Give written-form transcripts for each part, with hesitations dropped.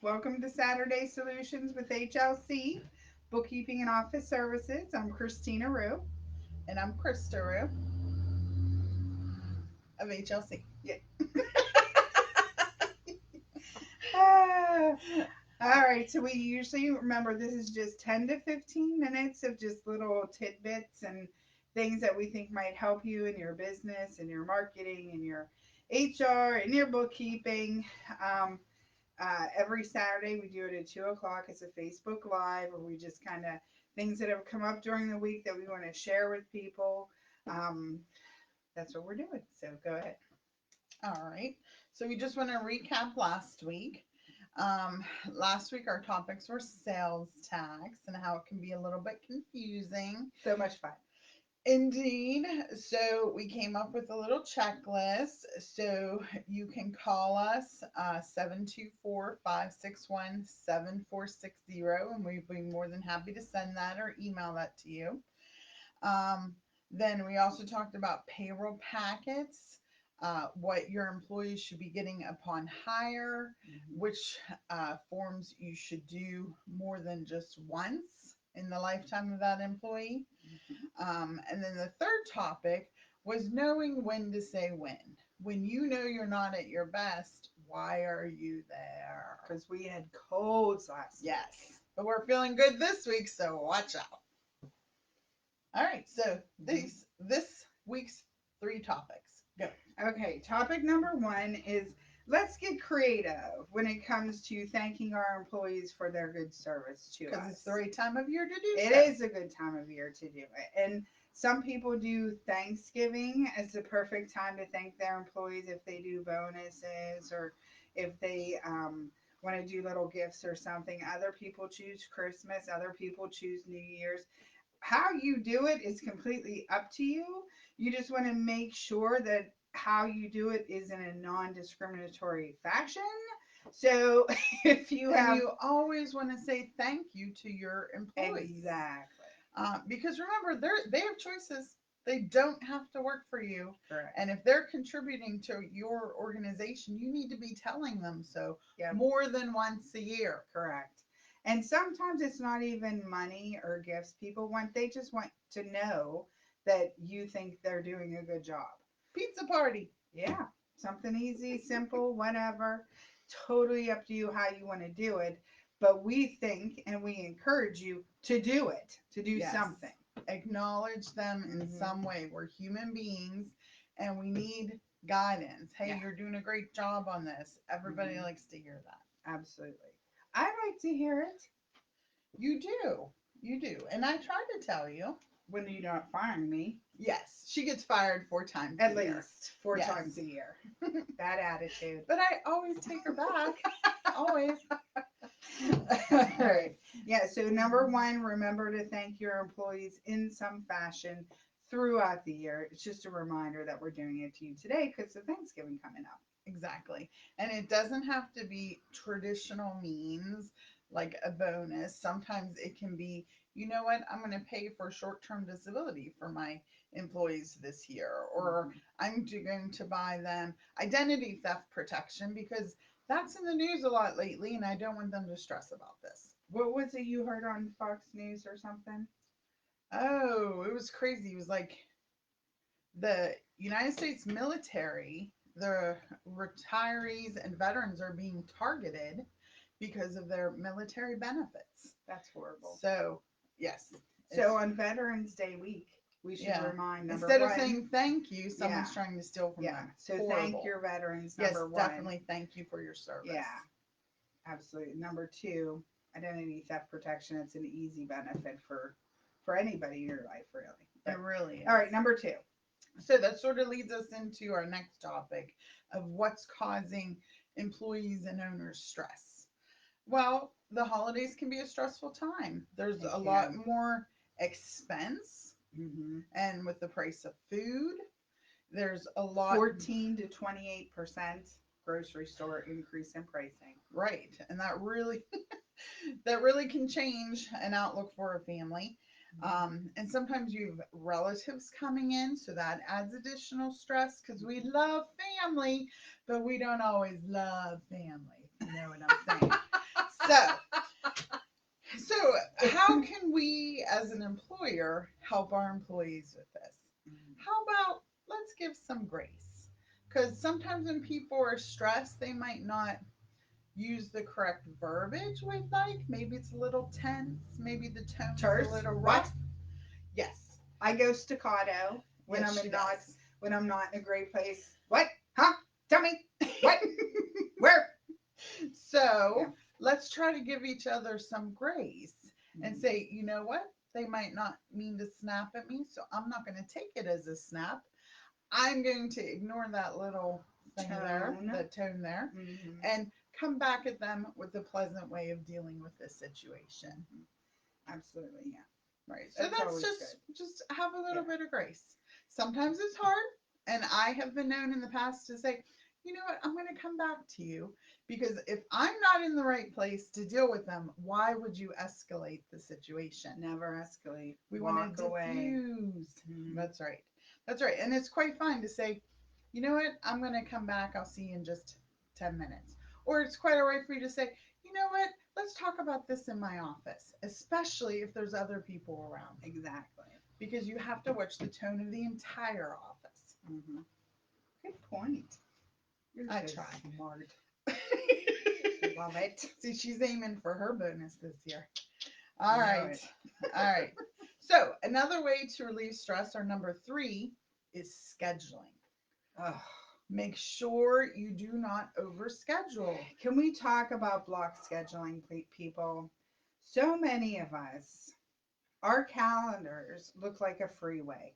Welcome to Saturday Solutions with HLC, Bookkeeping and Office Services. I'm Christina Rue. And I'm Krista Rue of HLC. Yeah. Ah, all right, so we usually remember this is just 10 to 15 minutes of just little tidbits and things that we think might help you in your business, in your marketing, in your HR, in your bookkeeping. Um, every Saturday we do it at 2 o'clock. It's a Facebook Live, where we just kind of things that have come up during the week that we want to share with people. Um, that's what we're doing. So go ahead. All right. So we just want to recap last week. Last week, our topics were sales tax and how it can be a little bit confusing. So much fun. Indeed. So we came up with a little checklist. So you can call us 724 and we'd be more than happy to send that or email that to you. Um, then we also talked about payroll packets, what your employees should be getting upon hire, Mm-hmm. which forms you should do more than just once in the lifetime of that employee. Mm-hmm. And then the third topic was knowing when to say when. When you know you're not at your best, why are you there? Because we had colds last week. Yes, but we're feeling good this week, so watch out. All right, so Mm-hmm. this week's three topics. Go. Okay, topic number one is let's get creative when it comes to thanking our employees for their good service to Because it's the us. right time of year to do It so. is a good time of year to do it. And some people do Thanksgiving as the perfect time to thank their employees if they do bonuses or if they want to do little gifts or something. Other people choose Christmas, other people choose New Year's. How you do it is completely up to you. You just want to make sure that how you do it is in a non discriminatory fashion. So if you And have you always want to say thank you to your employees. exactly Because remember, they have choices. They don't have to work for you. correct. And if they're contributing to your organization, you need to be telling them so Yep. more than once a year. Correct. And sometimes it's not even money or gifts people want. They just want to know that you think they're doing a good job. Pizza party. Yeah. Something easy, simple, whatever. Totally up to you how you want to do it. But we think and we encourage you to do it, to do Yes. something. Acknowledge them in Hmm. some way. We're human beings and we need guidance. Hey, Yeah. you're doing a great job on this. Everybody Hmm. likes to hear that. Absolutely. I like to hear it You do. You do. And I try to tell you. when you're not firing me. Yes, she gets fired 4 times At a year. least four Yes. times a year. Bad attitude. But I always take her back. Always. All right. Yeah. So, number one, remember to thank your employees in some fashion throughout the year. It's just a reminder that we're doing it to you today because of Thanksgiving coming up. Exactly. And it doesn't have to be traditional means like a bonus. Sometimes it can be, you know what, I'm going to pay for short term disability for my employees this year, or Mhm. going to buy them identity theft protection because that's in the news a lot lately and I don't want them to stress about this. What was it you heard on Fox News or something? Oh, it was crazy. It was like the United States military, the retirees and veterans are being targeted because of their military benefits. That's horrible. So, yes, it's So, on Veterans Day week, we should yeah. remind number Instead of one, saying thank you, yeah, someone's trying to steal from yeah. them. So, thank Horrible. your veterans, Yes, number one. definitely thank you for your service. Yeah, absolutely. Number two, identity theft protection. It's an easy benefit for anybody in your life, really. It But really all is. right, number two. So that sort of leads us into our next topic of what's causing employees and owners stress. Well, the holidays can be a stressful time. There's It a lot can. more expense, Mm-hmm. and with the price of food, there's a lot, 14 to 28% grocery store increase in pricing. right? And that really that really can change an outlook for a family. And sometimes you have relatives coming in, so that adds additional stress because we love family, but we don't always love family. If you know what I'm saying? So, so how can we as an employer help our employees with this? How about let's give some grace? Because sometimes when people are stressed, they might not use the correct verbiage we'd like. Maybe it's a little tense. Maybe the tone's a Terse. little What? rough. Yes. I go staccato when Yes, I'm she in not does. when I'm not in a great place. What? Huh? Tell me. What? Where? Yeah. So let's try to give each other some grace and Mhm. say, you know what? They might not mean to snap at me, so I'm not going to take it as a snap. I'm going to ignore that little thing there, Tone. the tone there, Hmm. and come back at them with a pleasant way of dealing with this situation. Hmm. Absolutely. Yeah. Right. So That's that's always just have a good. little bit of grace. Sometimes it's hard, and I have been known in the past to say, you know what, I'm going to come back to you because if I'm not in the right place to deal with them, why would you escalate the situation? Yeah. Never escalate. We want to Walk away. diffuse. Hmm. That's right. That's right. And it's quite fine to say, you know what, I'm going to come back. I'll see you in just 10 minutes. Or it's quite all right for you to say, you know what, let's talk about this in my office, especially if there's other people around, Exactly. because you have to watch the tone of the entire office. Hmm. Good point. You're I so try. smart. Love it. See, she's aiming for her bonus this year. All Know right. it. All right. So, another way to relieve stress, or number three, is scheduling. Ugh. Make sure you do not overschedule. Can we talk about block scheduling, people? So many of us, our calendars look like a freeway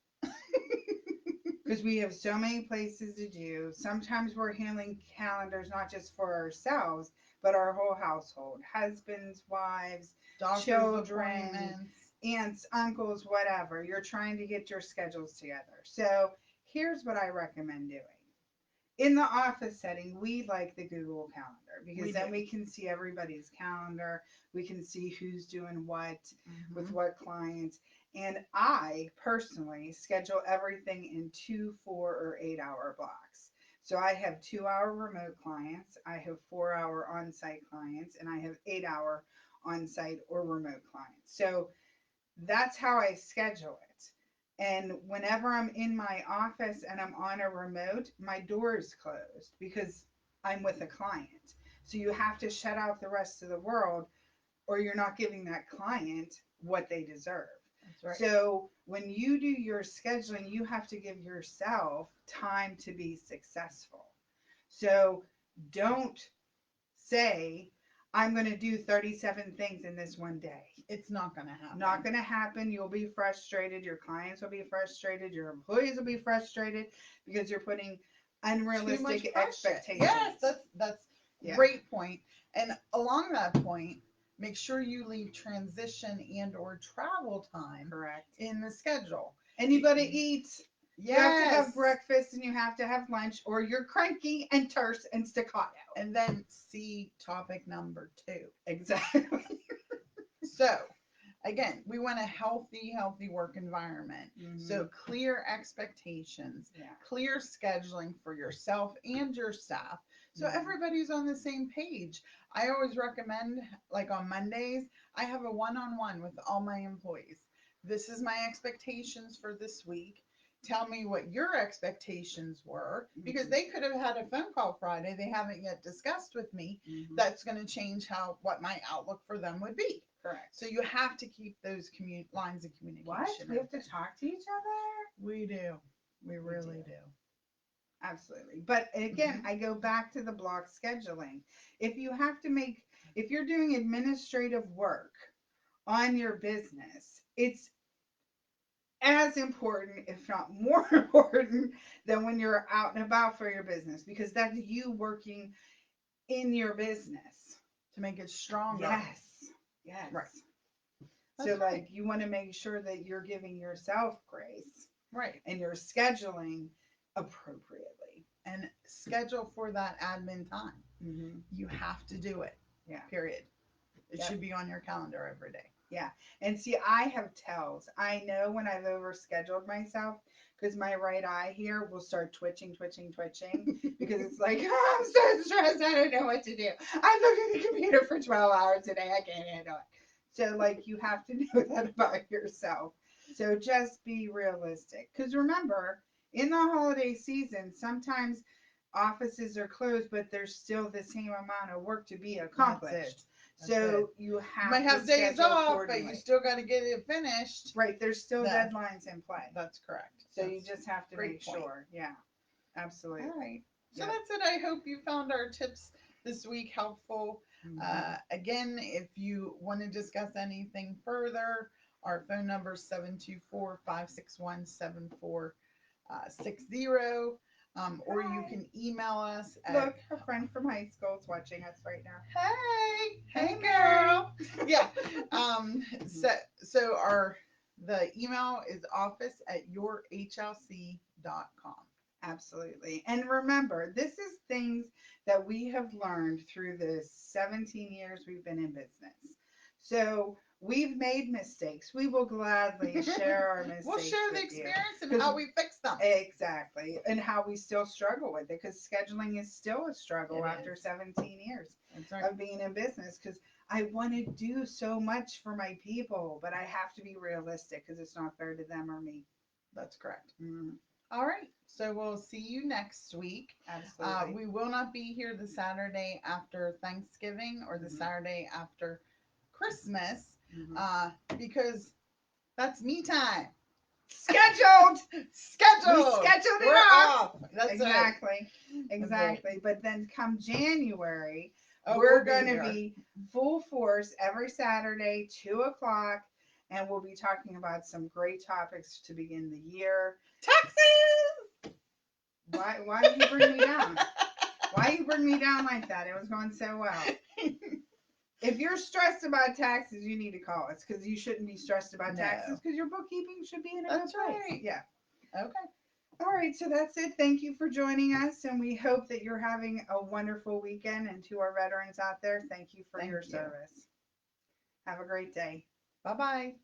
because we have so many places to do. Sometimes we're handling calendars not just for ourselves, but our whole household, husbands, wives, Doctor's children, appointments. aunts, uncles, whatever. You're trying to get your schedules together. So here's what I recommend doing. In the office setting, we like the Google Calendar because We do. then we can see everybody's calendar. We can see who's doing what with Mm-hmm. what clients. And I personally schedule everything in 2, 4, or 8 hour blocks. So I have 2 hour remote clients, I have 4 hour on site clients, and I have 8 hour on site or remote clients. So that's how I schedule it. And whenever I'm in my office and I'm on a remote, my door is closed because I'm with a client. So you have to shut out the rest of the world or you're not giving that client what they deserve. That's right. So when you do your scheduling, you have to give yourself time to be successful. So don't say, I'm going to do 37 things in this one day. It's not going to Not happen. going to happen. You'll be frustrated. Your clients will be frustrated. Your employees will be frustrated because you're putting Too much unrealistic pressure. Yes, expectations. that's Yeah, great point. And along that point, make sure you leave transition and or travel time correct. in the schedule. And you got to eat. You have to have Yes. breakfast and you have to have lunch, or you're cranky and terse and staccato. And then see topic number two. Exactly. So, again, we want a healthy work environment. Mm-hmm. So, clear expectations, Yeah. clear scheduling for yourself and your staff. So, Mm-hmm. everybody's on the same page. I always recommend, like on Mondays, I have a one on one with all my employees. This is my expectations for this week. Tell me what your expectations were, because Mm-hmm. they could have had a phone call Friday they haven't yet discussed with me. Mm-hmm. That's going to change how what my outlook for them would be. Correct. So you have to keep those lines of What? communication We have to open. talk to each other? We do. We We do. really do. Absolutely. But again, Hmm. I go back to the block scheduling. If you have to make, if you're doing administrative work on your business, it's as important, if not more important, than when you're out and about for your business because that's you working in your business. To make it stronger. Yes. Yes. Right. So, That's right. like, you want to make sure that you're giving yourself grace Right. and you're scheduling appropriately. And schedule for that admin time. Mm-hmm. You have to do it. Yeah. Period. It Yep. should be on your calendar every day. Yeah. And see, I have tells. I know when I've overscheduled myself because my right eye here will start twitching, twitching, twitching because it's like, oh, I'm so stressed. I don't know what to do. I've looked at the computer for 12 hours today. I can't handle it. So, like, you have to know that about yourself. So, just be realistic. Because remember, in the holiday season, sometimes offices are closed, but there's still the same amount of work to be That's it. accomplished. That's it. So you You have might to have days schedule off, but you accordingly. still got to get it finished. Right, there's still No, deadlines in play. that's correct. So you That's just have to great make point. sure. Yeah, absolutely. All right. So Yep. that's it. I hope you found our tips this week helpful. Again, if you want to discuss anything further, our phone number is 724-561-7460. Or you Hi. can email us at Look, a friend from high school is watching us right now. hey Hey, Mary. girl. Yeah. So our the email is office@yourhlc.com. Absolutely. And remember, this is things that we have learned through the 17 years we've been in business. So we've made mistakes. We will gladly share our We'll mistakes share the with you. experience and Because how we fix them. exactly. And how we still struggle with it. Because scheduling is still a struggle It after is. 17 years That's right. of being in business. Because I want to do so much for my people, but I have to be realistic because it's not fair to them or me. That's correct. Mm, All right. So we'll see you next week. absolutely. We will not be here the Saturday after Thanksgiving or the Hmm. Saturday after Christmas Hmm. because that's me time. Scheduled. We Scheduled. scheduled it We're off. off. That's right. Exactly. That's right. Exactly. But then come January, Oh, we're we'll be going to here. be full force every Saturday, 2 o'clock, and we'll be talking about some great topics to begin the year. Taxes. Why did you bring me down? Why you bring me down like that? It was going so well. If you're stressed about taxes, you need to call us because you shouldn't be stressed about taxes No. because your bookkeeping should be in a That's good place. right. Yeah. Okay. All right, so that's it. Thank you for joining us, and we hope that you're having a wonderful weekend. And to our veterans out there, thank you for Thank your you. service. Have a great day. Bye bye.